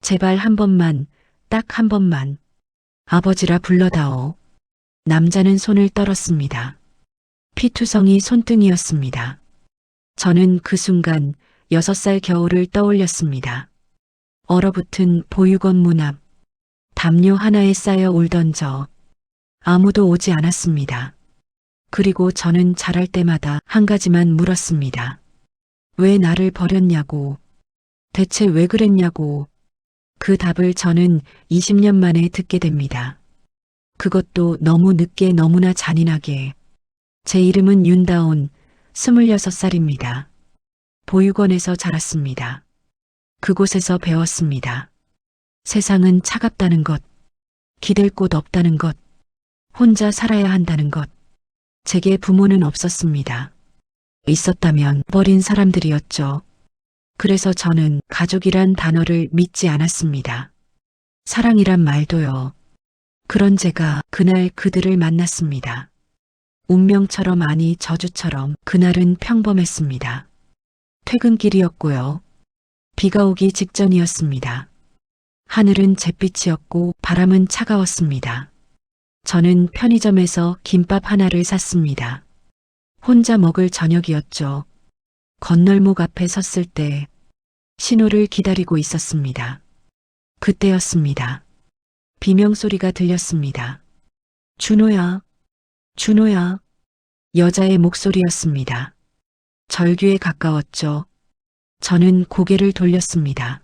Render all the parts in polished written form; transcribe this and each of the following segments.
제발 한 번만, 딱 한 번만. 아버지라 불러다오. 남자는 손을 떨었습니다. 피투성이 손등이었습니다. 저는 그 순간 6살 겨울을 떠올렸습니다. 얼어붙은 보육원 문 앞, 담요 하나에 쌓여 울던 저. 아무도 오지 않았습니다. 그리고 저는 자랄 때마다 한 가지만 물었습니다. 왜 나를 버렸냐고. 대체 왜 그랬냐고. 그 답을 저는 20년 만에 듣게 됩니다. 그것도 너무 늦게 너무나 잔인하게. 제 이름은 윤다온, 26살입니다. 보육원에서 자랐습니다. 그곳에서 배웠습니다. 세상은 차갑다는 것, 기댈 곳 없다는 것, 혼자 살아야 한다는 것. 제게 부모는 없었습니다. 있었다면 버린 사람들이었죠. 그래서 저는 가족이란 단어를 믿지 않았습니다. 사랑이란 말도요. 그런 제가 그날 그들을 만났습니다. 운명처럼 아니 저주처럼 그날은 평범했습니다. 퇴근길이었고요. 비가 오기 직전이었습니다. 하늘은 잿빛이었고 바람은 차가웠습니다. 저는 편의점에서 김밥 하나를 샀습니다. 혼자 먹을 저녁이었죠. 건널목 앞에 섰을 때 신호를 기다리고 있었습니다. 그때였습니다. 비명소리가 들렸습니다. 준호야, 준호야. 여자의 목소리였습니다. 절규에 가까웠죠. 저는 고개를 돌렸습니다.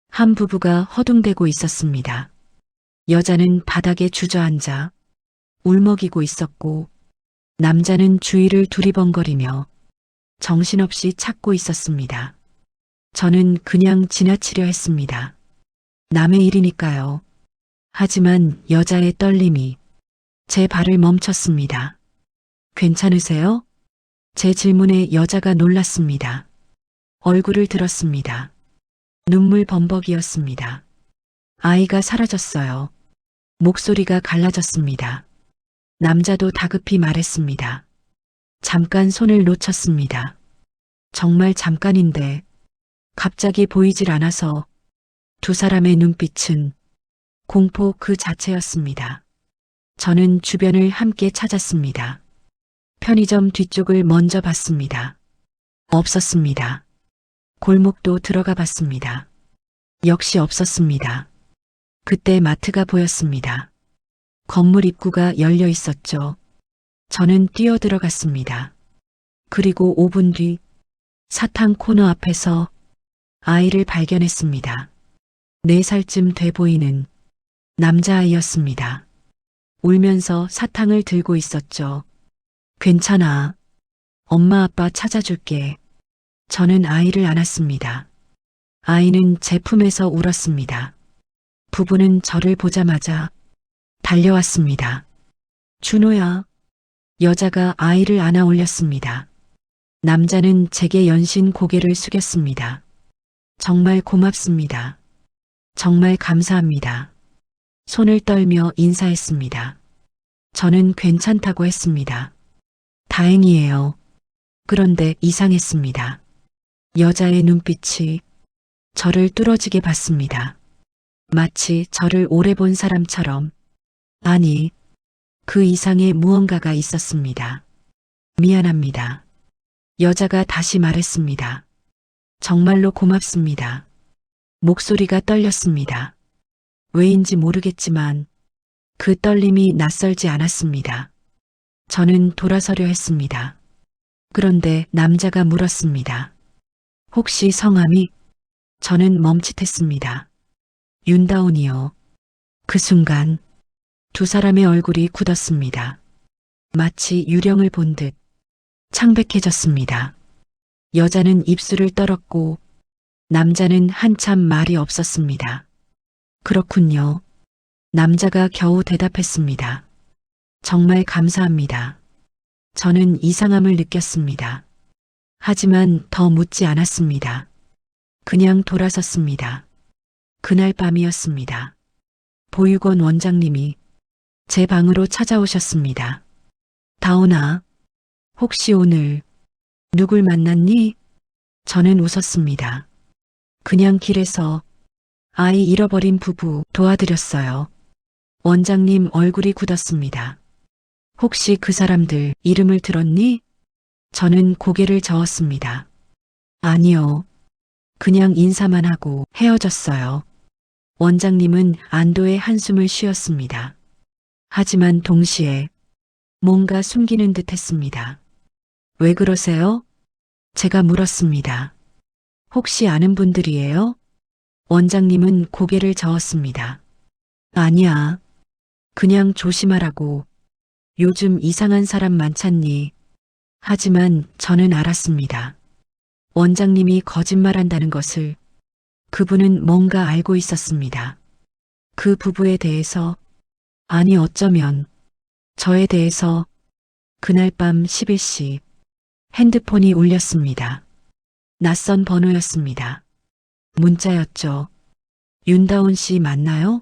한 부부가 허둥대고 있었습니다. 여자는 바닥에 주저앉아 울먹이고 있었고 남자는 주위를 두리번거리며 정신없이 찾고 있었습니다. 저는 그냥 지나치려 했습니다. 남의 일이니까요. 하지만 여자의 떨림이 제 발을 멈췄습니다. 괜찮으세요? 제 질문에 여자가 놀랐습니다. 얼굴을 들었습니다. 눈물 범벅이었습니다. 아이가 사라졌어요. 목소리가 갈라졌습니다. 남자도 다급히 말했습니다. 잠깐 손을 놓쳤습니다. 정말 잠깐인데 갑자기 보이질 않아서. 두 사람의 눈빛은 공포 그 자체였습니다. 저는 주변을 함께 찾았습니다. 편의점 뒤쪽을 먼저 봤습니다. 없었습니다. 골목도 들어가 봤습니다. 역시 없었습니다. 그때 마트가 보였습니다. 건물 입구가 열려 있었죠. 저는 뛰어 들어갔습니다. 그리고 5분 뒤 사탕 코너 앞에서 아이를 발견했습니다. 4살쯤 돼 보이는 남자아이였습니다. 울면서 사탕을 들고 있었죠. 괜찮아. 엄마 아빠 찾아줄게. 저는 아이를 안았습니다. 아이는 제 품에서 울었습니다. 부부는 저를 보자마자 달려왔습니다. 준호야. 여자가 아이를 안아 올렸습니다. 남자는 제게 연신 고개를 숙였습니다. 정말 고맙습니다. 정말 감사합니다. 손을 떨며 인사했습니다. 저는 괜찮다고 했습니다. 다행이에요. 그런데 이상했습니다. 여자의 눈빛이 저를 뚫어지게 봤습니다. 마치 저를 오래 본 사람처럼. 아니, 그 이상의 무언가가 있었습니다. 미안합니다. 여자가 다시 말했습니다. 정말로 고맙습니다. 목소리가 떨렸습니다. 왜인지 모르겠지만 그 떨림이 낯설지 않았습니다. 저는 돌아서려 했습니다. 그런데 남자가 물었습니다. 혹시 성함이? 저는 멈칫했습니다. 윤다온이요. 그 순간 두 사람의 얼굴이 굳었습니다. 마치 유령을 본 듯 창백해졌습니다. 여자는 입술을 떨었고 남자는 한참 말이 없었습니다. 그렇군요. 남자가 겨우 대답했습니다. 정말 감사합니다. 저는 이상함을 느꼈습니다. 하지만 더 묻지 않았습니다. 그냥 돌아섰습니다. 그날 밤이었습니다. 보육원 원장님이 제 방으로 찾아오셨습니다. 다온아, 혹시 오늘 누굴 만났니? 저는 웃었습니다. 그냥 길에서 아이 잃어버린 부부 도와드렸어요. 원장님 얼굴이 굳었습니다. 혹시 그 사람들 이름을 들었니? 저는 고개를 저었습니다. 아니요. 그냥 인사만 하고 헤어졌어요. 원장님은 안도의 한숨을 쉬었습니다. 하지만 동시에 뭔가 숨기는 듯 했습니다. 왜 그러세요? 제가 물었습니다. 혹시 아는 분들이에요? 원장님은 고개를 저었습니다. 아니야. 그냥 조심하라고. 요즘 이상한 사람 많잖니. 하지만 저는 알았습니다. 원장님이 거짓말한다는 것을. 그분은 뭔가 알고 있었습니다. 그 부부에 대해서, 아니 어쩌면 저에 대해서. 그날 밤 11시 핸드폰이 울렸습니다. 낯선 번호였습니다. 문자였죠. 윤다운 씨 맞나요?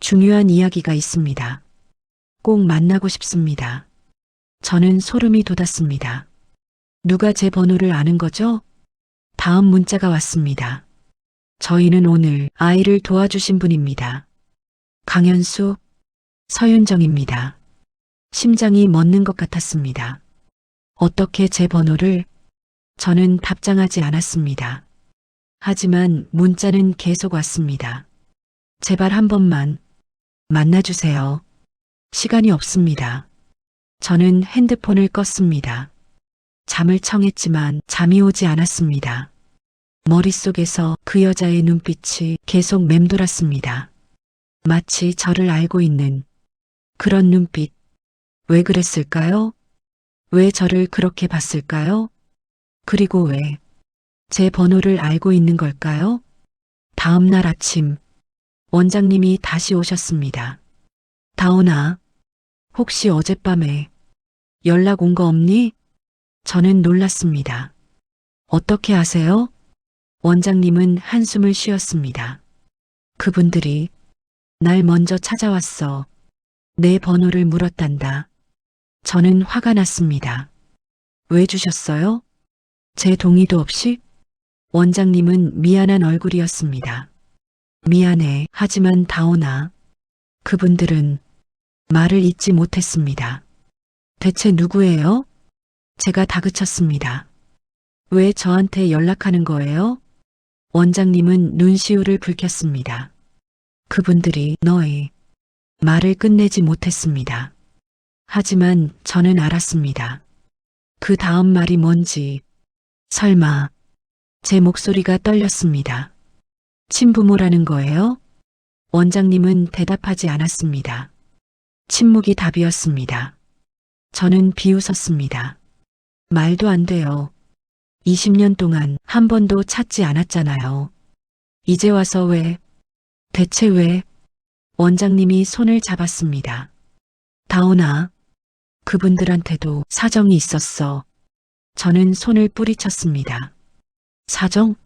중요한 이야기가 있습니다. 꼭 만나고 싶습니다. 저는 소름이 돋았습니다. 누가 제 번호를 아는 거죠? 다음 문자가 왔습니다. 저희는 오늘 아이를 도와주신 분입니다. 강현수, 서윤정입니다. 심장이 멎는 것 같았습니다. 어떻게 제 번호를? 저는 답장하지 않았습니다. 하지만 문자는 계속 왔습니다. 제발 한 번만 만나주세요. 시간이 없습니다. 저는 핸드폰을 껐습니다. 잠을 청했지만 잠이 오지 않았습니다. 머릿속에서 그 여자의 눈빛이 계속 맴돌았습니다. 마치 저를 알고 있는 그런 눈빛. 왜 그랬을까요? 왜 저를 그렇게 봤을까요? 그리고 왜 제 번호를 알고 있는 걸까요? 다음 날 아침 원장님이 다시 오셨습니다. 다온아, 혹시 어젯밤에 연락 온 거 없니? 저는 놀랐습니다. 어떻게 아세요? 원장님은 한숨을 쉬었습니다. 그분들이 날 먼저 찾아왔어. 내 번호를 물었단다. 저는 화가 났습니다. 왜 주셨어요? 제 동의도 없이? 원장님은 미안한 얼굴이었습니다. 미안해. 하지만 다온아. 그분들은 말을 잇지 못했습니다. 대체 누구예요? 제가 다그쳤습니다. 왜 저한테 연락하는 거예요? 원장님은 눈시울을 붉혔습니다. 그분들이 너의 말을 끝내지 못했습니다. 하지만 저는 알았습니다. 그 다음 말이 뭔지. 설마 제 목소리가 떨렸습니다. 친부모라는 거예요? 원장님은 대답하지 않았습니다. 침묵이 답이었습니다. 저는 비웃었습니다. 말도 안 돼요. 20년 동안 한 번도 찾지 않았잖아요. 이제 와서 왜? 대체 왜? 원장님이 손을 잡았습니다. 다온아, 그분들한테도 사정이 있었어. 저는 손을 뿌리쳤습니다. 사정?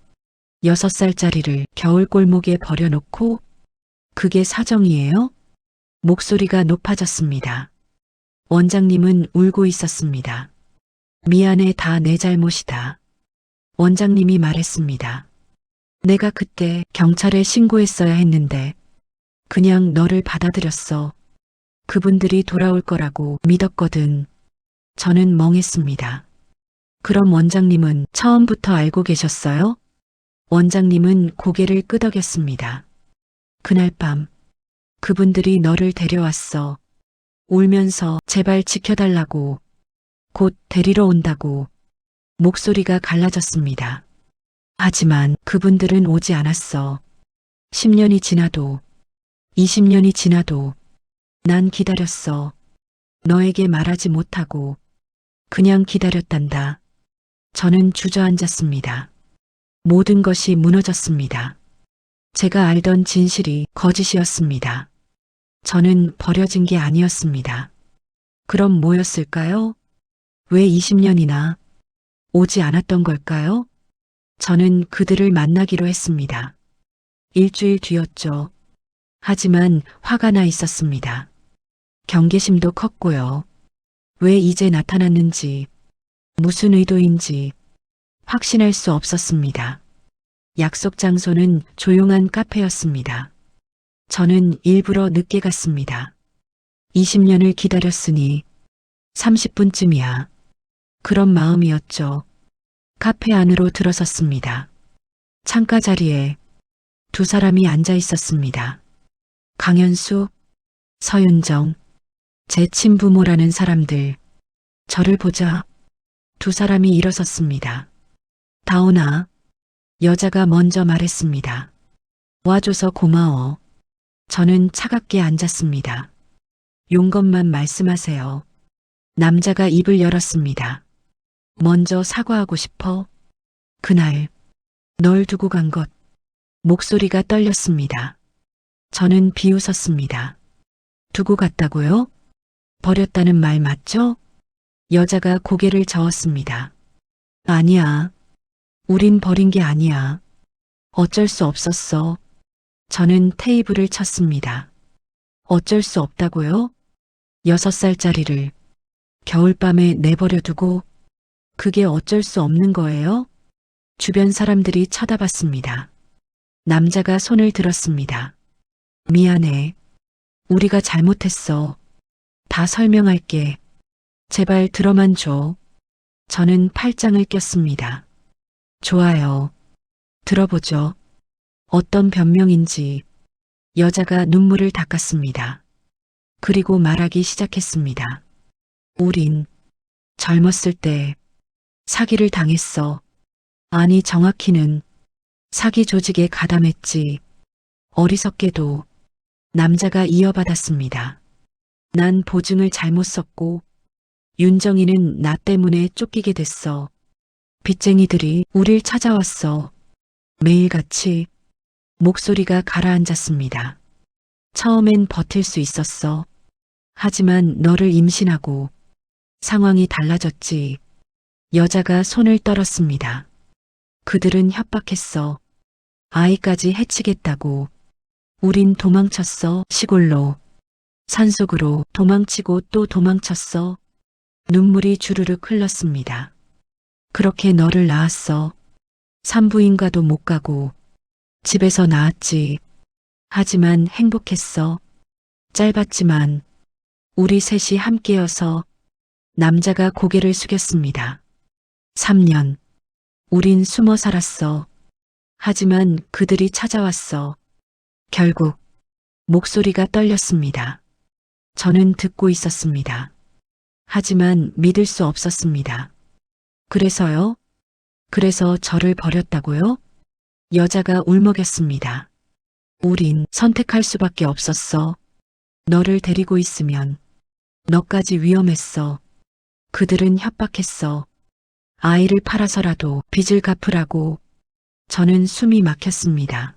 6살짜리를 겨울골목에 버려놓고? 그게 사정이에요? 목소리가 높아졌습니다. 원장님은 울고 있었습니다. 미안해, 다 내 잘못이다. 원장님이 말했습니다. 내가 그때 경찰에 신고했어야 했는데 그냥 너를 받아들였어. 그분들이 돌아올 거라고 믿었거든. 저는 멍했습니다. 그럼 원장님은 처음부터 알고 계셨어요? 원장님은 고개를 끄덕였습니다. 그날 밤 그분들이 너를 데려왔어. 울면서 제발 지켜달라고. 곧 데리러 온다고. 목소리가 갈라졌습니다. 하지만 그분들은 오지 않았어. 10년이 지나도 20년이 지나도 난 기다렸어. 너에게 말하지 못하고 그냥 기다렸단다. 저는 주저앉았습니다. 모든 것이 무너졌습니다. 제가 알던 진실이 거짓이었습니다. 저는 버려진 게 아니었습니다. 그럼 뭐였을까요? 왜 20년이나 오지 않았던 걸까요? 저는 그들을 만나기로 했습니다. 일주일 뒤였죠. 하지만 화가 나 있었습니다. 경계심도 컸고요. 왜 이제 나타났는지, 무슨 의도인지 확신할 수 없었습니다. 약속 장소는 조용한 카페였습니다. 저는 일부러 늦게 갔습니다. 20년을 기다렸으니 30분쯤이야. 그런 마음이었죠. 카페 안으로 들어섰습니다. 창가 자리에 두 사람이 앉아 있었습니다. 강현수, 서윤정, 제 친부모라는 사람들. 저를 보자 두 사람이 일어섰습니다. 다온아, 여자가 먼저 말했습니다. 와줘서 고마워. 저는 차갑게 앉았습니다. 용건만 말씀하세요. 남자가 입을 열었습니다. 먼저 사과하고 싶어. 그날 널 두고 간 것. 목소리가 떨렸습니다. 저는 비웃었습니다. 두고 갔다고요? 버렸다는 말 맞죠? 여자가 고개를 저었습니다. 아니야. 우린 버린 게 아니야. 어쩔 수 없었어. 저는 테이블을 쳤습니다. 어쩔 수 없다고요? 6살짜리를 겨울밤에 내버려 두고 그게 어쩔 수 없는 거예요? 주변 사람들이 쳐다봤습니다. 남자가 손을 들었습니다. 미안해. 우리가 잘못했어. 다 설명할게. 제발 들어만 줘. 저는 팔짱을 꼈습니다. 좋아요. 들어보죠. 어떤 변명인지. 여자가 눈물을 닦았습니다. 그리고 말하기 시작했습니다. 우린 젊었을 때 사기를 당했어. 아니 정확히는 사기 조직에 가담했지. 어리석게도. 남자가 이어받았습니다. 난 보증을 잘못 썼고 윤정이는 나 때문에 쫓기게 됐어. 빚쟁이들이 우릴 찾아왔어. 매일같이. 목소리가 가라앉았습니다. 처음엔 버틸 수 있었어. 하지만 너를 임신하고 상황이 달라졌지. 여자가 손을 떨었습니다. 그들은 협박했어. 아이까지 해치겠다고. 우린 도망쳤어. 시골로. 산속으로 도망치고 또 도망쳤어. 눈물이 주르륵 흘렀습니다. 그렇게 너를 낳았어. 산부인과도 못 가고 집에서 낳았지. 하지만 행복했어. 짧았지만 우리 셋이 함께여서. 남자가 고개를 숙였습니다. 3년. 우린 숨어 살았어. 하지만 그들이 찾아왔어. 결국. 목소리가 떨렸습니다. 저는 듣고 있었습니다. 하지만 믿을 수 없었습니다. 그래서요? 그래서 저를 버렸다고요? 여자가 울먹였습니다. 우린 선택할 수밖에 없었어. 너를 데리고 있으면 너까지 위험했어. 그들은 협박했어. 아이를 팔아서라도 빚을 갚으라고. 저는 숨이 막혔습니다.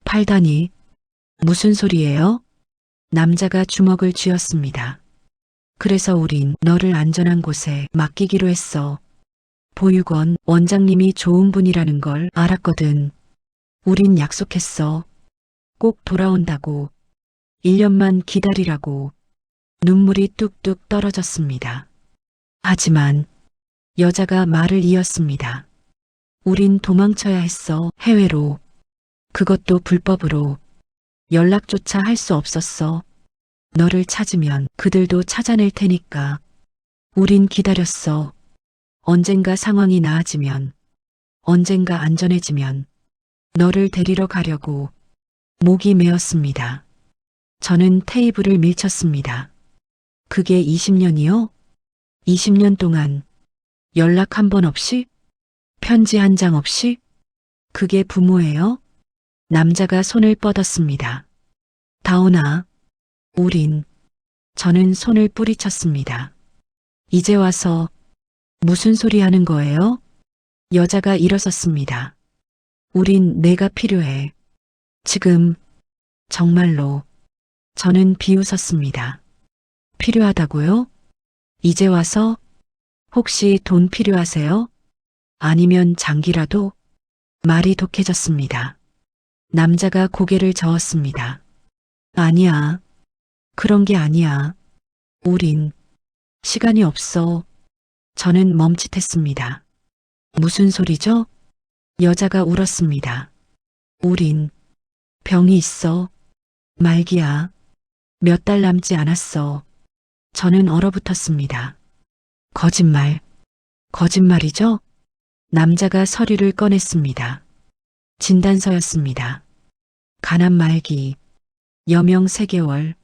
팔다니. 무슨 소리예요? 남자가 주먹을 쥐었습니다. 그래서 우린 너를 안전한 곳에 맡기기로 했어. 보육원 원장님이 좋은 분이라는 걸 알았거든. 우린 약속했어. 꼭 돌아온다고. 1년만 기다리라고. 눈물이 뚝뚝 떨어졌습니다. 하지만 여자가 말을 이었습니다. 우린 도망쳐야 했어. 해외로. 그것도 불법으로. 연락조차 할 수 없었어. 너를 찾으면 그들도 찾아낼 테니까. 우린 기다렸어. 언젠가 상황이 나아지면, 언젠가 안전해지면 너를 데리러 가려고. 목이 메었습니다. 저는 테이블을 밀쳤습니다. 그게 20년이요? 20년 동안 연락 한 번 없이? 편지 한 장 없이? 그게 부모예요? 남자가 손을 뻗었습니다. 다온아, 우린. 저는 손을 뿌리쳤습니다. 이제 와서 무슨 소리 하는 거예요? 여자가 일어섰습니다. 우린 내가 필요해. 지금. 정말로. 저는 비웃었습니다. 필요하다고요? 이제 와서? 혹시 돈 필요하세요? 아니면 장기라도? 말이 독해졌습니다. 남자가 고개를 저었습니다. 아니야. 그런 게 아니야. 우린. 시간이 없어. 저는 멈칫했습니다. 무슨 소리죠? 여자가 울었습니다. 우린 병이 있어. 말기야. 몇 달 남지 않았어. 저는 얼어붙었습니다. 거짓말. 거짓말이죠? 남자가 서류를 꺼냈습니다. 진단서였습니다. 간암 말기. 여명 3개월.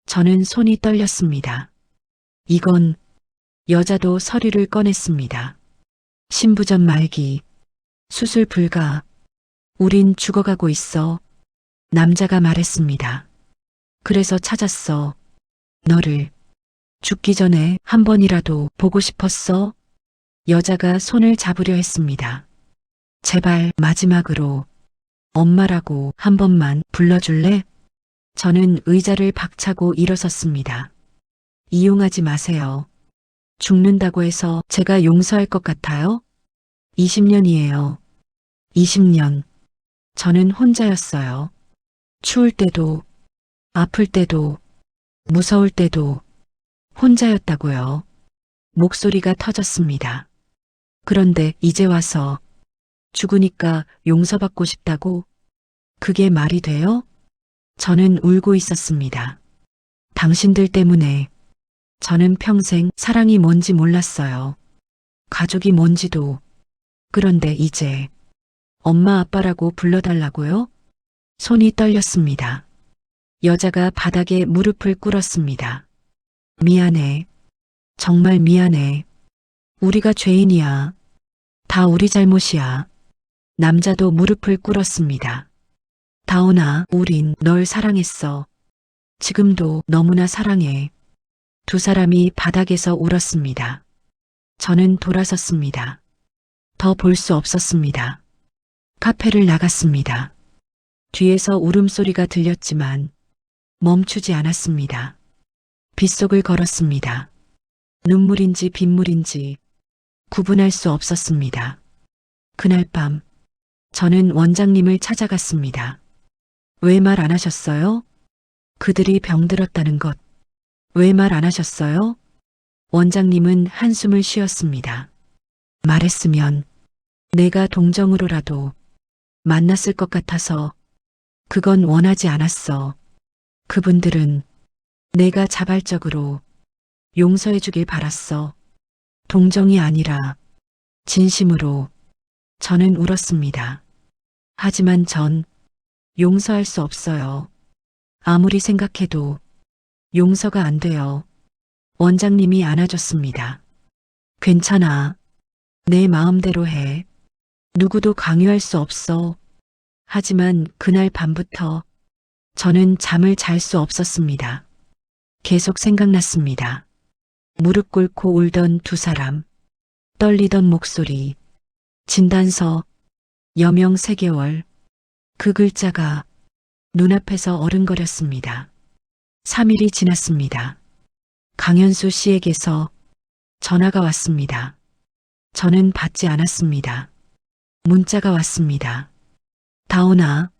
저는 손이 떨렸습니다. 이건 여자도 서류를 꺼냈습니다. 신부전 말기. 수술 불가. 우린 죽어가고 있어. 남자가 말했습니다. 그래서 찾았어. 너를. 죽기 전에 한 번이라도 보고 싶었어. 여자가 손을 잡으려 했습니다. 제발 마지막으로 엄마라고 한 번만 불러줄래? 저는 의자를 박차고 일어섰습니다. 이용하지 마세요. 죽는다고 해서 제가 용서할 것 같아요? 20년이에요. 20년. 저는 혼자였어요. 추울 때도, 아플 때도, 무서울 때도 혼자였다고요. 목소리가 터졌습니다. 그런데 이제 와서 죽으니까 용서받고 싶다고? 그게 말이 돼요? 저는 울고 있었습니다. 당신들 때문에 저는 평생 사랑이 뭔지 몰랐어요. 가족이 뭔지도. 그런데 이제 엄마 아빠라고 불러달라고요? 손이 떨렸습니다. 여자가 바닥에 무릎을 꿇었습니다. 미안해. 정말 미안해. 우리가 죄인이야. 다 우리 잘못이야. 남자도 무릎을 꿇었습니다. 다온아, 우린 널 사랑했어. 지금도 너무나 사랑해. 두 사람이 바닥에서 울었습니다. 저는 돌아섰습니다. 더 볼 수 없었습니다. 카페를 나갔습니다. 뒤에서 울음소리가 들렸지만 멈추지 않았습니다. 빗속을 걸었습니다. 눈물인지 빗물인지 구분할 수 없었습니다. 그날 밤 저는 원장님을 찾아갔습니다. 왜 말 안 하셨어요? 그들이 병들었다는 것. 왜 말 안 하셨어요? 원장님은 한숨을 쉬었습니다. 말했으면 내가 동정으로라도 만났을 것 같아서 그건 원하지 않았어. 그분들은 내가 자발적으로 용서해 주길 바랐어. 동정이 아니라 진심으로. 저는 울었습니다. 하지만 전 용서할 수 없어요. 아무리 생각해도 용서가 안 돼요. 원장님이 안아줬습니다. 괜찮아. 내 마음대로 해. 누구도 강요할 수 없어. 하지만 그날 밤부터 저는 잠을 잘 수 없었습니다. 계속 생각났습니다. 무릎 꿇고 울던 두 사람, 떨리던 목소리, 진단서, 여명 3개월, 그 글자가 눈앞에서 어른거렸습니다. 3일이 지났습니다. 강현수 씨에게서 전화가 왔습니다. 저는 받지 않았습니다. 문자가 왔습니다. 다온아,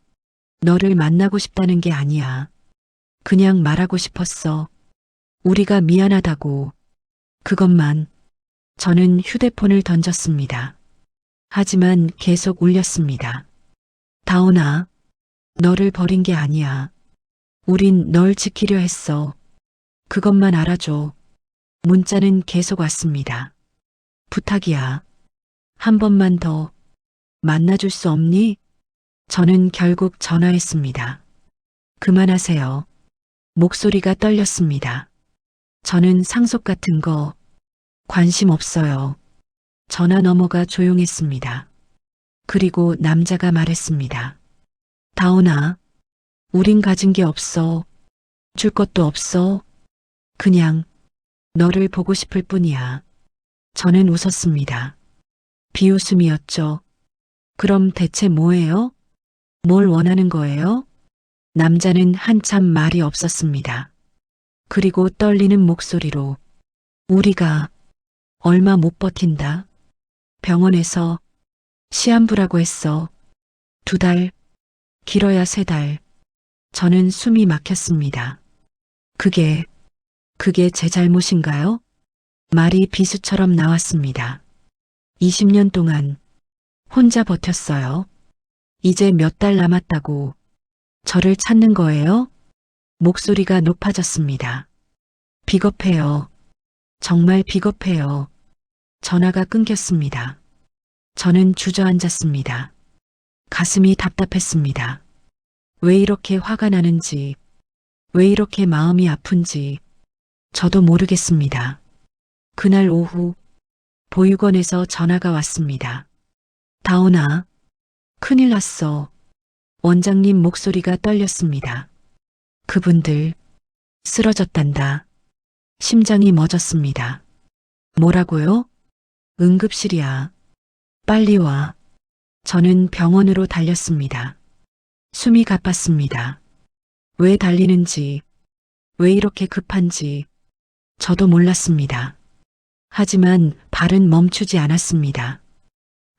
너를 만나고 싶다는 게 아니야. 그냥 말하고 싶었어. 우리가 미안하다고. 그것만. 저는 휴대폰을 던졌습니다. 하지만 계속 울렸습니다. 다온아, 너를 버린 게 아니야. 우린 널 지키려 했어. 그것만 알아줘. 문자는 계속 왔습니다. 부탁이야. 한 번만 더 만나줄 수 없니? 저는 결국 전화했습니다. 그만하세요. 목소리가 떨렸습니다. 저는 상속 같은 거 관심 없어요. 전화 너머가 조용했습니다. 그리고 남자가 말했습니다. 다온아, 우린 가진 게 없어. 줄 것도 없어. 그냥 너를 보고 싶을 뿐이야. 저는 웃었습니다. 비웃음이었죠. 그럼 대체 뭐예요? 뭘 원하는 거예요? 남자는 한참 말이 없었습니다. 그리고 떨리는 목소리로 우리가 얼마 못 버틴다. 병원에서 시한부라고 했어. 2달, 길어야 3달. 저는 숨이 막혔습니다. 그게 제 잘못인가요? 말이 비수처럼 나왔습니다. 20년 동안 혼자 버텼어요. 이제 몇 달 남았다고 저를 찾는 거예요? 목소리가 높아졌습니다. 비겁해요. 정말 비겁해요. 전화가 끊겼습니다. 저는 주저앉았습니다. 가슴이 답답했습니다. 왜 이렇게 화가 나는지, 왜 이렇게 마음이 아픈지 저도 모르겠습니다. 그날 오후 보육원에서 전화가 왔습니다. 다온아, 큰일 났어. 원장님 목소리가 떨렸습니다. 그분들 쓰러졌단다. 심장이 멎었습니다. 뭐라고요? 응급실이야. 빨리 와. 저는 병원으로 달렸습니다. 숨이 가빴습니다. 왜 달리는지, 왜 이렇게 급한지 저도 몰랐습니다. 하지만 발은 멈추지 않았습니다.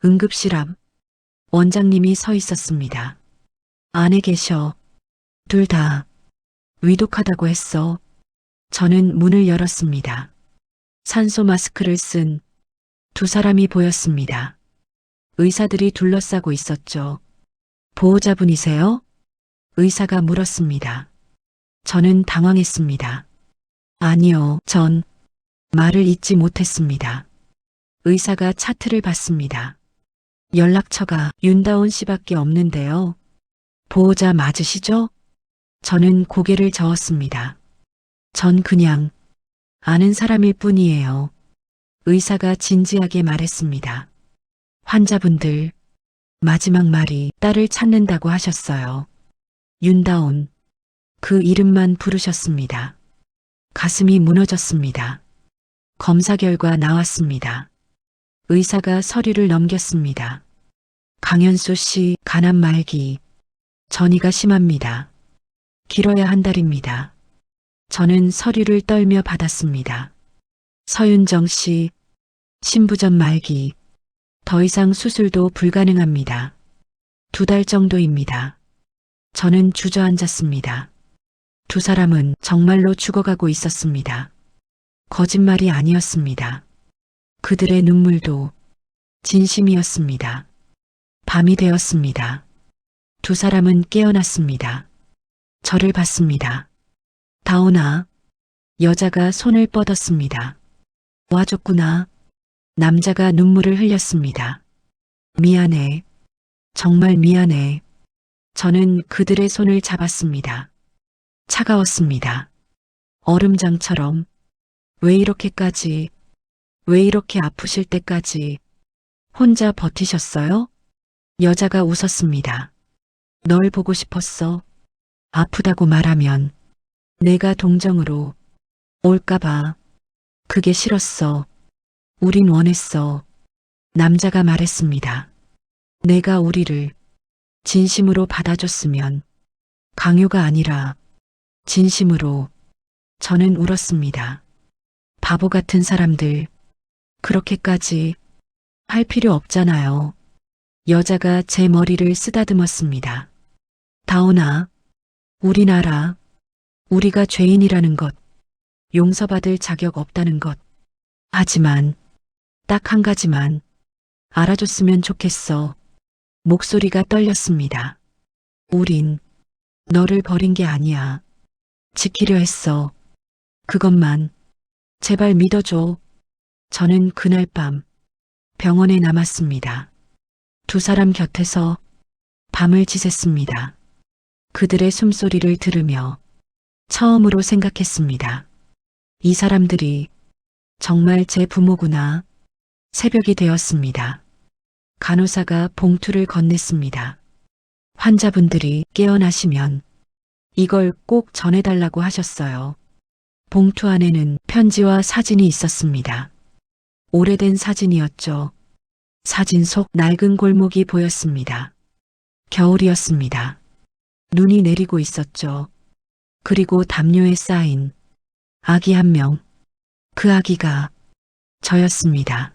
응급실 앞 원장님이 서 있었습니다. 안에 계셔. 둘 다 위독하다고 했어. 저는 문을 열었습니다. 산소 마스크를 쓴 두 사람이 보였습니다. 의사들이 둘러싸고 있었죠. 보호자분이세요? 의사가 물었습니다. 저는 당황했습니다. 아니요, 전 말을 잇지 못했습니다. 의사가 차트를 봤습니다. 연락처가 윤다온 씨밖에 없는데요. 보호자 맞으시죠? 저는 고개를 저었습니다. 전 그냥 아는 사람일 뿐이에요. 의사가 진지하게 말했습니다. 환자분들 마지막 말이 딸을 찾는다고 하셨어요. 윤다온, 그 이름만 부르셨습니다. 가슴이 무너졌습니다. 검사 결과 나왔습니다. 의사가 서류를 넘겼습니다. 강현수 씨 간암 말기, 전이가 심합니다. 길어야 한 달입니다. 저는 서류를 떨며 받았습니다. 서윤정 씨, 신부전 말기, 더 이상 수술도 불가능합니다. 2달 정도입니다. 저는 주저앉았습니다. 두 사람은 정말로 죽어가고 있었습니다. 거짓말이 아니었습니다. 그들의 눈물도 진심이었습니다. 밤이 되었습니다. 두 사람은 깨어났습니다. 저를 봤습니다. 다온아, 여자가 손을 뻗었습니다. 와줬구나. 남자가 눈물을 흘렸습니다. 미안해. 정말 미안해. 저는 그들의 손을 잡았습니다. 차가웠습니다. 얼음장처럼. 왜 이렇게까지, 왜 이렇게 아프실 때까지 혼자 버티셨어요? 여자가 웃었습니다. 널 보고 싶었어. 아프다고 말하면 내가 동정으로 올까봐. 그게 싫었어. 우린 원했어. 남자가 말했습니다. 내가 우리를 진심으로 받아줬으면. 강요가 아니라 진심으로. 저는 울었습니다. 바보 같은 사람들. 그렇게까지 할 필요 없잖아요. 여자가 제 머리를 쓰다듬었습니다. 다온아, 우린 알아. 우리가 죄인이라는 것, 용서받을 자격 없다는 것. 하지만 딱 한 가지만 알아줬으면 좋겠어. 목소리가 떨렸습니다. 우린 너를 버린 게 아니야. 지키려 했어. 그것만 제발 믿어줘. 저는 그날 밤 병원에 남았습니다. 두 사람 곁에서 밤을 지샜습니다. 그들의 숨소리를 들으며 처음으로 생각했습니다. 이 사람들이 정말 제 부모구나. 새벽이 되었습니다. 간호사가 봉투를 건넸습니다. 환자분들이 깨어나시면 이걸 꼭 전해달라고 하셨어요. 봉투 안에는 편지와 사진이 있었습니다. 오래된 사진이었죠. 사진 속 낡은 골목이 보였습니다. 겨울이었습니다. 눈이 내리고 있었죠. 그리고 담요에 쌓인 아기 한 명. 그 아기가 저였습니다.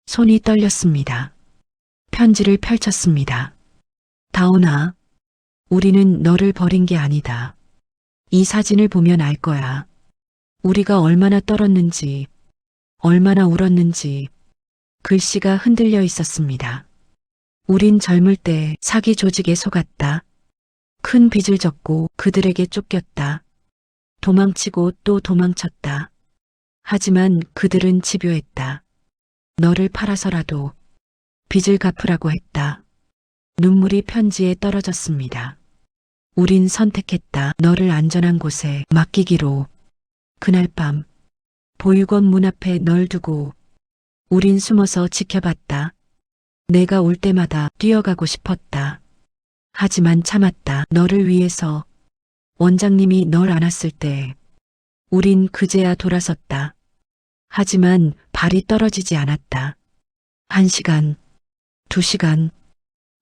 손이 떨렸습니다. 편지를 펼쳤습니다. 다온아, 우리는 너를 버린 게 아니다. 이 사진을 보면 알 거야. 우리가 얼마나 떨었는지, 얼마나 울었는지. 글씨가 흔들려 있었습니다. 우린 젊을 때 사기 조직에 속았다. 큰 빚을 졌고 그들에게 쫓겼다. 도망치고 또 도망쳤다. 하지만 그들은 집요했다. 너를 팔아서라도 빚을 갚으라고 했다. 눈물이 편지에 떨어졌습니다. 우린 선택했다. 너를 안전한 곳에 맡기기로. 그날 밤 보육원 문 앞에 널 두고 우린 숨어서 지켜봤다. 내가 올 때마다 뛰어가고 싶었다. 하지만 참았다. 너를 위해서. 원장님이 널 안았을 때 우린 그제야 돌아섰다. 하지만 발이 떨어지지 않았다. 1시간, 2시간,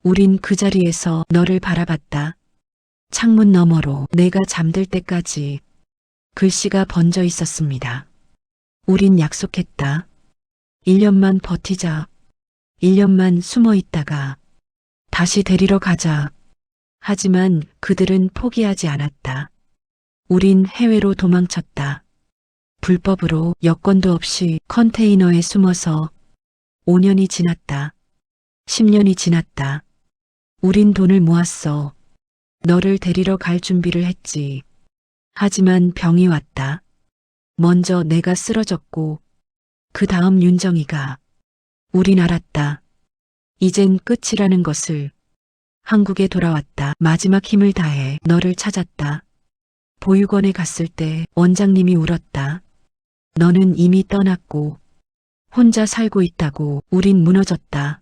우린 그 자리에서 너를 바라봤다. 창문 너머로 내가 잠들 때까지 글씨가 번져 있었습니다. 우린 약속했다. 1년만 버티자. 1년만 숨어 있다가 다시 데리러 가자. 하지만 그들은 포기하지 않았다. 우린 해외로 도망쳤다. 불법으로 여권도 없이 컨테이너에 숨어서 5년이 지났다. 10년이 지났다. 우린 돈을 모았어. 너를 데리러 갈 준비를 했지. 하지만 병이 왔다. 먼저 내가 쓰러졌고 그 다음 윤정이가. 우린 알았다. 이젠 끝이라는 것을. 한국에 돌아왔다. 마지막 힘을 다해 너를 찾았다. 보육원에 갔을 때 원장님이 울었다. 너는 이미 떠났고 혼자 살고 있다고. 우린 무너졌다.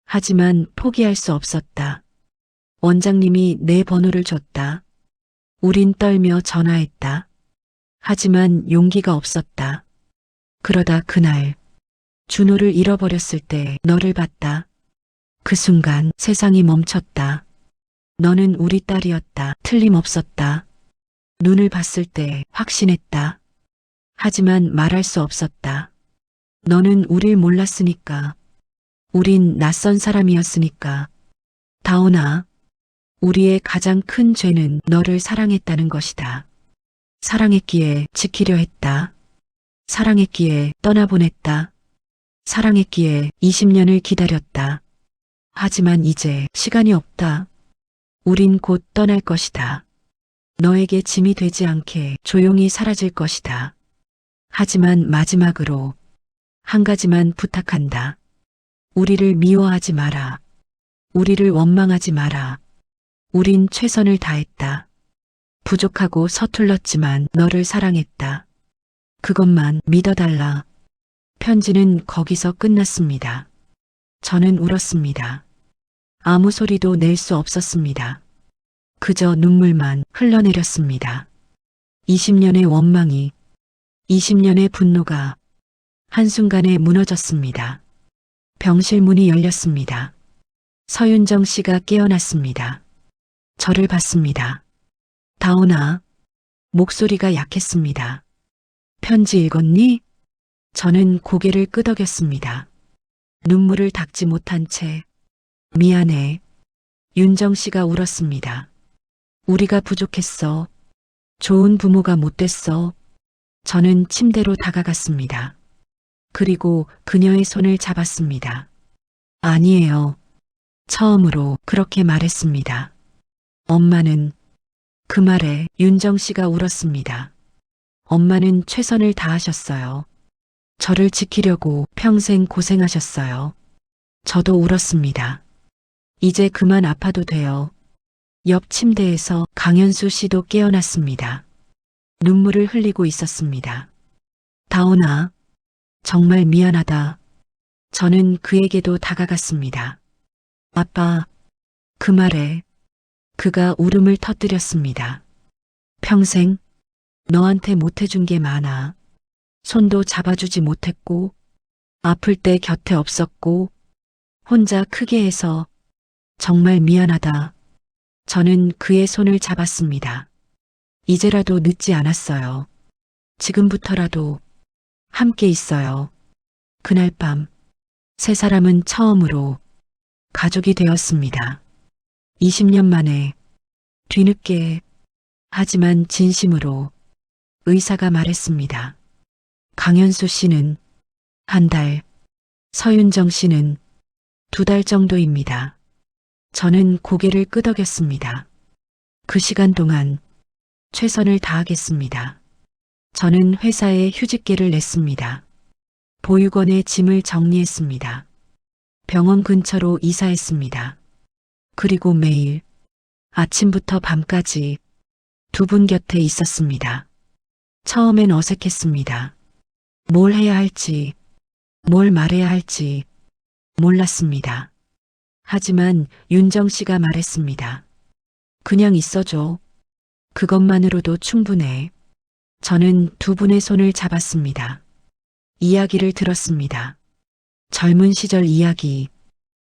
하지만 포기할 수 없었다. 원장님이 내 번호를 줬다. 우린 떨며 전화했다. 하지만 용기가 없었다. 그러다 그날 준호를 잃어버렸을 때 너를 봤다. 그 순간 세상이 멈췄다. 너는 우리 딸이었다. 틀림없었다. 눈을 봤을 때 확신했다. 하지만 말할 수 없었다. 너는 우릴 몰랐으니까. 우린 낯선 사람이었으니까. 다온아, 우리의 가장 큰 죄는 너를 사랑했다는 것이다. 사랑했기에 지키려 했다. 사랑했기에 떠나보냈다. 사랑했기에 20년을 기다렸다. 하지만 이제 시간이 없다. 우린 곧 떠날 것이다. 너에게 짐이 되지 않게 조용히 사라질 것이다. 하지만 마지막으로 한 가지만 부탁한다. 우리를 미워하지 마라. 우리를 원망하지 마라. 우린 최선을 다했다. 부족하고 서툴렀지만 너를 사랑했다. 그것만 믿어달라. 편지는 거기서 끝났습니다. 저는 울었습니다. 아무 소리도 낼 수 없었습니다. 그저 눈물만 흘러내렸습니다. 20년의 원망이, 20년의 분노가 한순간에 무너졌습니다. 병실 문이 열렸습니다. 서윤정 씨가 깨어났습니다. 저를 봤습니다. 다온아, 목소리가 약했습니다. 편지 읽었니? 저는 고개를 끄덕였습니다. 눈물을 닦지 못한 채 미안해. 윤정 씨가 울었습니다. 우리가 부족했어. 좋은 부모가 못 됐어. 저는 침대로 다가갔습니다. 그리고 그녀의 손을 잡았습니다. 아니에요. 처음으로 그렇게 말했습니다. 엄마는. 그 말에 윤정 씨가 울었습니다. 엄마는 최선을 다하셨어요. 저를 지키려고 평생 고생하셨어요. 저도 울었습니다. 이제 그만 아파도 돼요. 옆 침대에서 강현수 씨도 깨어났습니다. 눈물을 흘리고 있었습니다. 다온아, 정말 미안하다. 저는 그에게도 다가갔습니다. 아빠, 그 말에 그가 울음을 터뜨렸습니다. 평생 너한테 못해준 게 많아. 손도 잡아주지 못했고, 아플 때 곁에 없었고, 혼자 크게 해서 정말 미안하다. 저는 그의 손을 잡았습니다. 이제라도 늦지 않았어요. 지금부터라도 함께 있어요. 그날 밤, 세 사람은 처음으로 가족이 되었습니다. 20년 만에, 뒤늦게, 하지만 진심으로 의사가 말했습니다. 강현수 씨는 한 달, 서윤정 씨는 2달 정도입니다. 저는 고개를 끄덕였습니다. 그 시간 동안 최선을 다하겠습니다. 저는 회사에 휴직계를 냈습니다. 보육원에 짐을 정리했습니다. 병원 근처로 이사했습니다. 그리고 매일 아침부터 밤까지 2분 곁에 있었습니다. 처음엔 어색했습니다. 뭘 해야 할지, 뭘 말해야 할지 몰랐습니다. 하지만 윤정 씨가 말했습니다. 그냥 있어줘. 그것만으로도 충분해. 저는 2분의 손을 잡았습니다. 이야기를 들었습니다. 젊은 시절 이야기,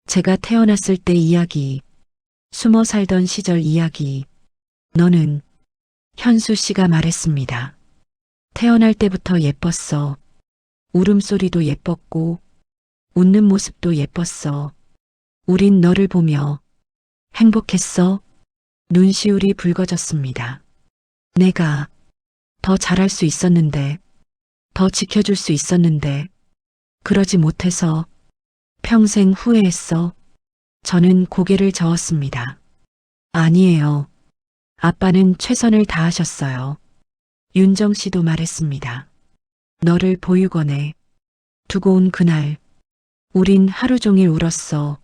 제가 태어났을 때 이야기, 숨어 살던 시절 이야기. 너는, 현수 씨가 말했습니다. 태어날 때부터 예뻤어. 울음소리도 예뻤고, 웃는 모습도 예뻤어. 우린 너를 보며 행복했어. 눈시울이 붉어졌습니다. 내가 더 잘할 수 있었는데, 더 지켜줄 수 있었는데, 그러지 못해서 평생 후회했어. 저는 고개를 저었습니다. 아니에요. 아빠는 최선을 다하셨어요. 윤정 씨도 말했습니다. 너를 보육원에 두고 온 그날, 우린 하루 종일 울었어.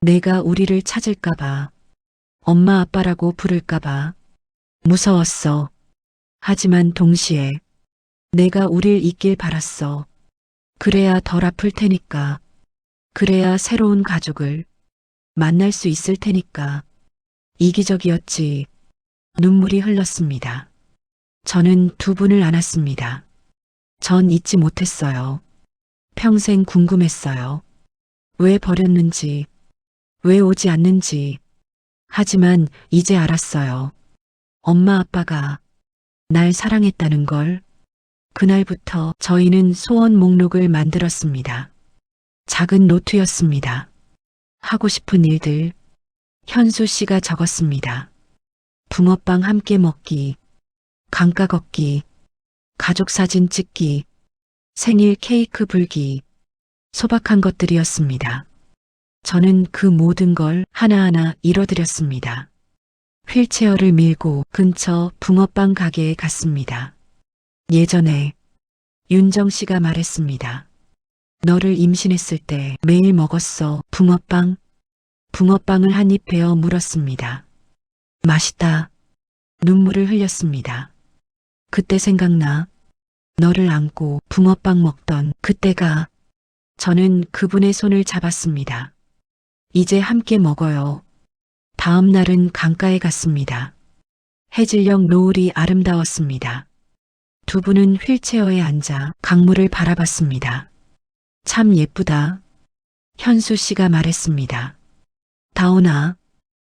내가 우리를 찾을까봐, 엄마 아빠라고 부를까봐 무서웠어. 하지만 동시에 내가 우릴 잊길 바랐어. 그래야 덜 아플 테니까. 그래야 새로운 가족을 만날 수 있을 테니까. 이기적이었지. 눈물이 흘렀습니다. 저는 2분을 안았습니다. 전 잊지 못했어요. 평생 궁금했어요. 왜 버렸는지, 왜 오지 않는지. 하지만 이제 알았어요. 엄마 아빠가 날 사랑했다는 걸. 그날부터 저희는 소원 목록을 만들었습니다. 작은 노트였습니다. 하고 싶은 일들. 현수 씨가 적었습니다. 붕어빵 함께 먹기, 강가 걷기, 가족 사진 찍기, 생일 케이크 불기, 소박한 것들이었습니다. 저는 그 모든 걸 하나하나 이뤄드렸습니다. 휠체어를 밀고 근처 붕어빵 가게에 갔습니다. 예전에 윤정 씨가 말했습니다. 너를 임신했을 때 매일 먹었어, 붕어빵. 붕어빵을 한 입 베어 물었습니다. 맛있다. 눈물을 흘렸습니다. 그때 생각나. 너를 안고 붕어빵 먹던 그때가. 저는 그분의 손을 잡았습니다. 이제 함께 먹어요. 다음 날은 강가에 갔습니다. 해질녘 노을이 아름다웠습니다. 2분은 휠체어에 앉아 강물을 바라봤습니다. 참 예쁘다. 현수 씨가 말했습니다. 다온아,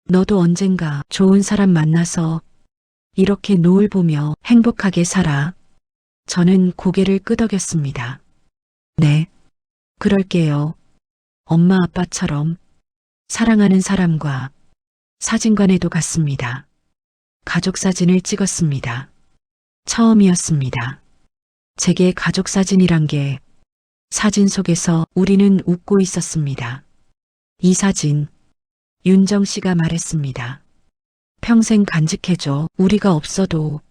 너도 언젠가 좋은 사람 만나서 이렇게 노을 보며 행복하게 살아. 저는 고개를 끄덕였습니다. 네, 그럴게요. 엄마 아빠처럼 사랑하는 사람과 사진관에도 갔습니다. 가족 사진을 찍었습니다. 처음이었습니다. 제게 가족 사진이란 게 사진 속에서 우리는 웃고 있었습니다. 이 사진, 윤정 씨가 말했습니다. 평생 간직해줘. 우리가 없어도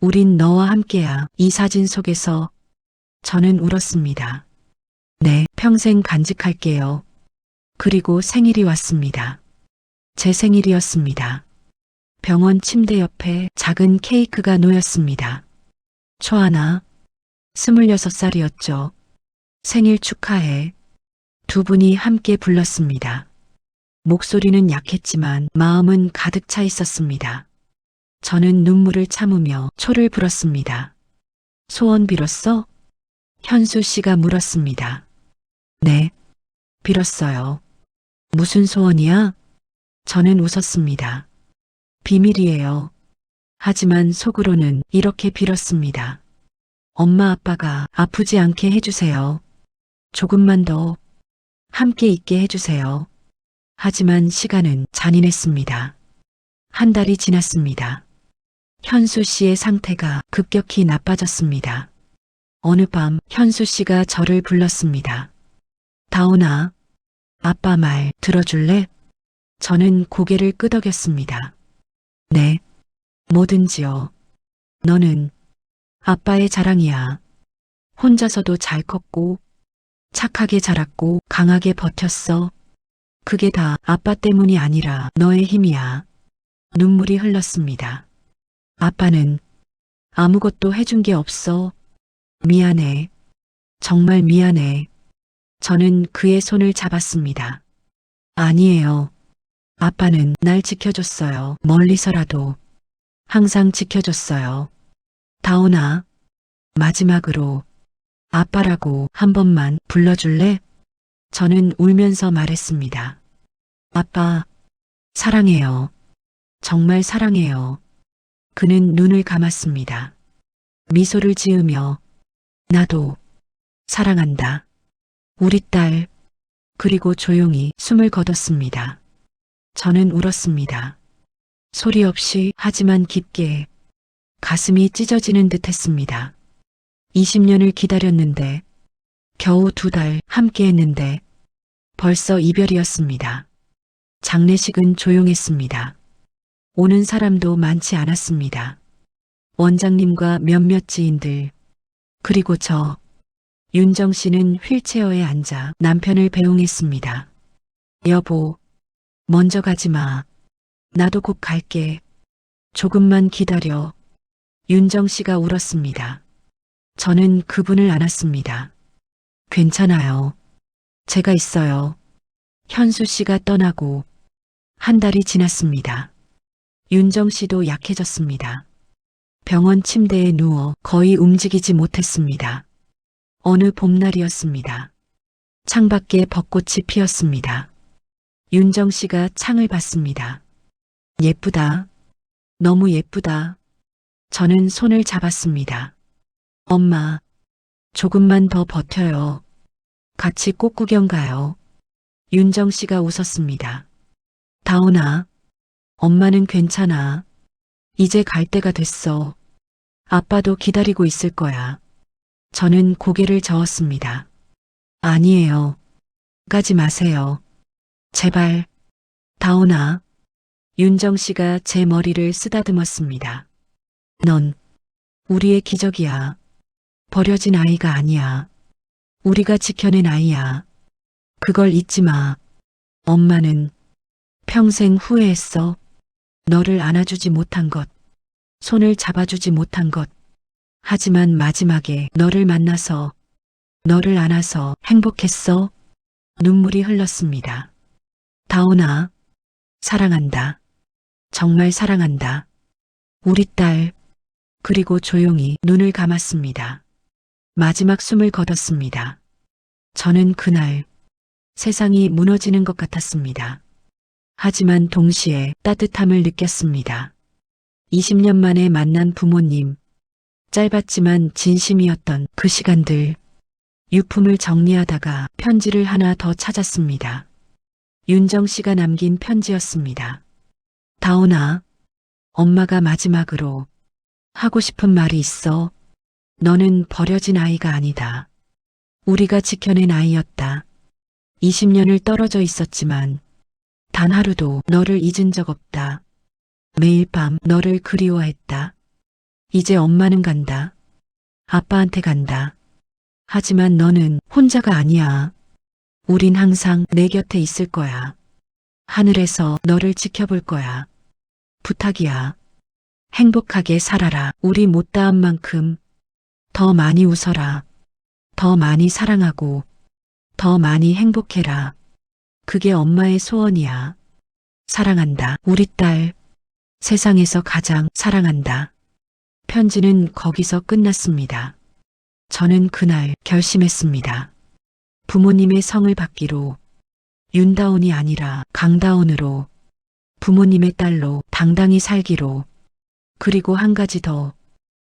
우린 너와 함께야. 이 사진 속에서 저는 울었습니다. 네, 평생 간직할게요. 그리고 생일이 왔습니다. 제 생일이었습니다. 병원 침대 옆에 작은 케이크가 놓였습니다. 초하나, 26살이었죠. 생일 축하해. 2분이 함께 불렀습니다. 목소리는 약했지만 마음은 가득 차 있었습니다. 저는 눈물을 참으며 초를 불었습니다. 소원 빌었어? 현수 씨가 물었습니다. 네, 빌었어요. 무슨 소원이야? 저는 웃었습니다. 비밀이에요. 하지만 속으로는 이렇게 빌었습니다. 엄마 아빠가 아프지 않게 해주세요. 조금만 더 함께 있게 해주세요. 하지만 시간은 잔인했습니다. 한 달이 지났습니다. 현수 씨의 상태가 급격히 나빠졌습니다. 어느 밤 현수 씨가 저를 불렀습니다. 다온아, 아빠 말 들어줄래? 저는 고개를 끄덕였습니다. 네, 뭐든지요. 너는 아빠의 자랑이야. 혼자서도 잘 컸고, 착하게 자랐고, 강하게 버텼어. 그게 다 아빠 때문이 아니라 너의 힘이야. 눈물이 흘렀습니다. 아빠는 아무것도 해준 게 없어. 미안해. 정말 미안해. 저는 그의 손을 잡았습니다. 아니에요. 아빠는 날 지켜줬어요. 멀리서라도 항상 지켜줬어요. 다온아, 마지막으로 아빠라고 한 번만 불러줄래? 저는 울면서 말했습니다. 아빠, 사랑해요. 정말 사랑해요. 그는 눈을 감았습니다. 미소를 지으며 나도 사랑한다. 우리 딸, 그리고 조용히 숨을 거뒀습니다. 저는 울었습니다. 소리 없이 하지만 깊게 가슴이 찢어지는 듯 했습니다. 20년을 기다렸는데 겨우 2달 함께 했는데 벌써 이별이었습니다. 장례식은 조용했습니다. 오는 사람도 많지 않았습니다. 원장님과 몇몇 지인들, 그리고 저, 윤정 씨는 휠체어에 앉아 남편을 배웅했습니다. 여보, 먼저 가지 마. 나도 곧 갈게. 조금만 기다려. 윤정 씨가 울었습니다. 저는 그분을 안았습니다. 괜찮아요. 제가 있어요. 현수 씨가 떠나고 한 달이 지났습니다. 윤정 씨도 약해졌습니다. 병원 침대에 누워 거의 움직이지 못했습니다. 어느 봄날이었습니다. 창밖에 벚꽃이 피었습니다. 윤정 씨가 창을 봤습니다. 예쁘다. 너무 예쁘다. 저는 손을 잡았습니다. 엄마, 조금만 더 버텨요. 같이 꽃구경 가요. 윤정 씨가 웃었습니다. 다온아, 엄마는 괜찮아. 이제 갈 때가 됐어. 아빠도 기다리고 있을 거야. 저는 고개를 저었습니다. 아니에요. 가지 마세요. 제발. 다온아. 윤정 씨가 제 머리를 쓰다듬었습니다. 넌 우리의 기적이야. 버려진 아이가 아니야. 우리가 지켜낸 아이야. 그걸 잊지 마. 엄마는 평생 후회했어. 너를 안아주지 못한 것, 손을 잡아주지 못한 것. 하지만 마지막에 너를 만나서, 너를 안아서 행복했어. 눈물이 흘렀습니다. 다온아, 사랑한다. 정말 사랑한다. 우리 딸. 그리고 조용히 눈을 감았습니다. 마지막 숨을 거뒀습니다. 저는 그날 세상이 무너지는 것 같았습니다. 하지만 동시에 따뜻함을 느꼈습니다. 20년 만에 만난 부모님, 짧았지만 진심이었던 그 시간들, 유품을 정리하다가 편지를 하나 더 찾았습니다. 윤정 씨가 남긴 편지였습니다. 다온아, 엄마가 마지막으로 하고 싶은 말이 있어. 너는 버려진 아이가 아니다. 우리가 지켜낸 아이였다. 20년을 떨어져 있었지만 단 하루도 너를 잊은 적 없다. 매일 밤 너를 그리워했다. 이제 엄마는 간다. 아빠한테 간다. 하지만 너는 혼자가 아니야. 우린 항상 내 곁에 있을 거야. 하늘에서 너를 지켜볼 거야. 부탁이야. 행복하게 살아라. 우리 못다한 만큼 더 많이 웃어라. 더 많이 사랑하고 더 많이 행복해라. 그게 엄마의 소원이야. 사랑한다. 우리 딸. 세상에서 가장 사랑한다. 편지는 거기서 끝났습니다. 저는 그날 결심했습니다. 부모님의 성을 받기로, 윤다온이 아니라 강다온으로, 부모님의 딸로 당당히 살기로, 그리고 한 가지 더,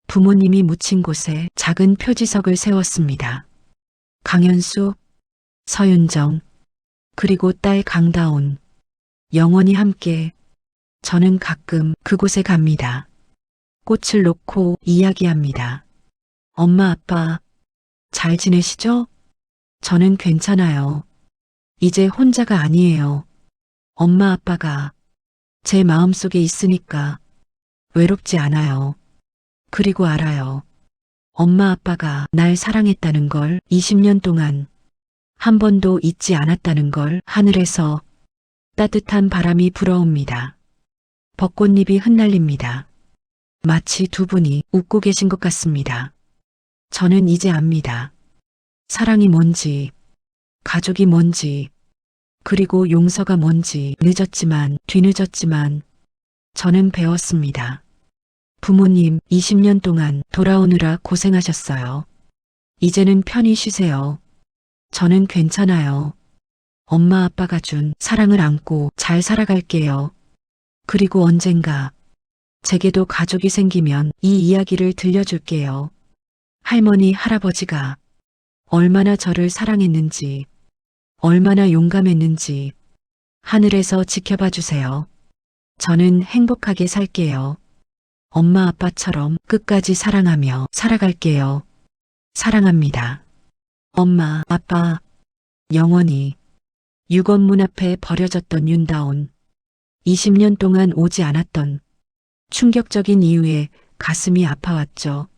부모님이 묻힌 곳에 작은 표지석을 세웠습니다. 강현수, 서윤정, 그리고 딸 강다온, 영원히 함께. 저는 가끔 그곳에 갑니다. 꽃을 놓고 이야기합니다. 엄마, 아빠, 잘 지내시죠? 저는 괜찮아요. 이제 혼자가 아니에요. 엄마 아빠가 제 마음속에 있으니까 외롭지 않아요. 그리고 알아요. 엄마 아빠가 날 사랑했다는 걸 20년 동안 한 번도 잊지 않았다는 걸. 하늘에서 따뜻한 바람이 불어옵니다. 벚꽃잎이 흩날립니다. 마치 두 분이 웃고 계신 것 같습니다. 저는 이제 압니다. 사랑이 뭔지, 가족이 뭔지, 그리고 용서가 뭔지. 늦었지만, 뒤늦었지만 저는 배웠습니다. 부모님 20년 동안 돌아오느라 고생하셨어요. 이제는 편히 쉬세요. 저는 괜찮아요. 엄마 아빠가 준 사랑을 안고 잘 살아갈게요. 그리고 언젠가 제게도 가족이 생기면 이 이야기를 들려줄게요. 할머니, 할아버지가 얼마나 저를 사랑했는지, 얼마나 용감했는지 하늘에서 지켜봐 주세요. 저는 행복하게 살게요. 엄마 아빠처럼 끝까지 사랑하며 살아갈게요. 사랑합니다. 엄마, 아빠, 영원히. 유건문 앞에 버려졌던 윤다온. 20년 동안 오지 않았던 충격적인 이유에 가슴이 아파왔죠.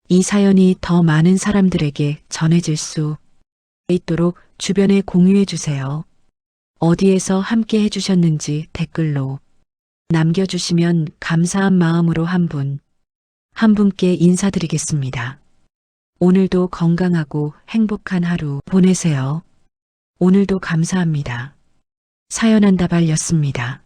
이 사연이 더 많은 사람들에게 전해질 수 있도록 주변에 공유해 주세요. 어디에서 함께 해주셨는지 댓글로 남겨주시면 감사한 마음으로 한 분께 인사드리겠습니다. 오늘도 건강하고 행복한 하루 보내세요. 오늘도 감사합니다. 사연 한다발이었습니다.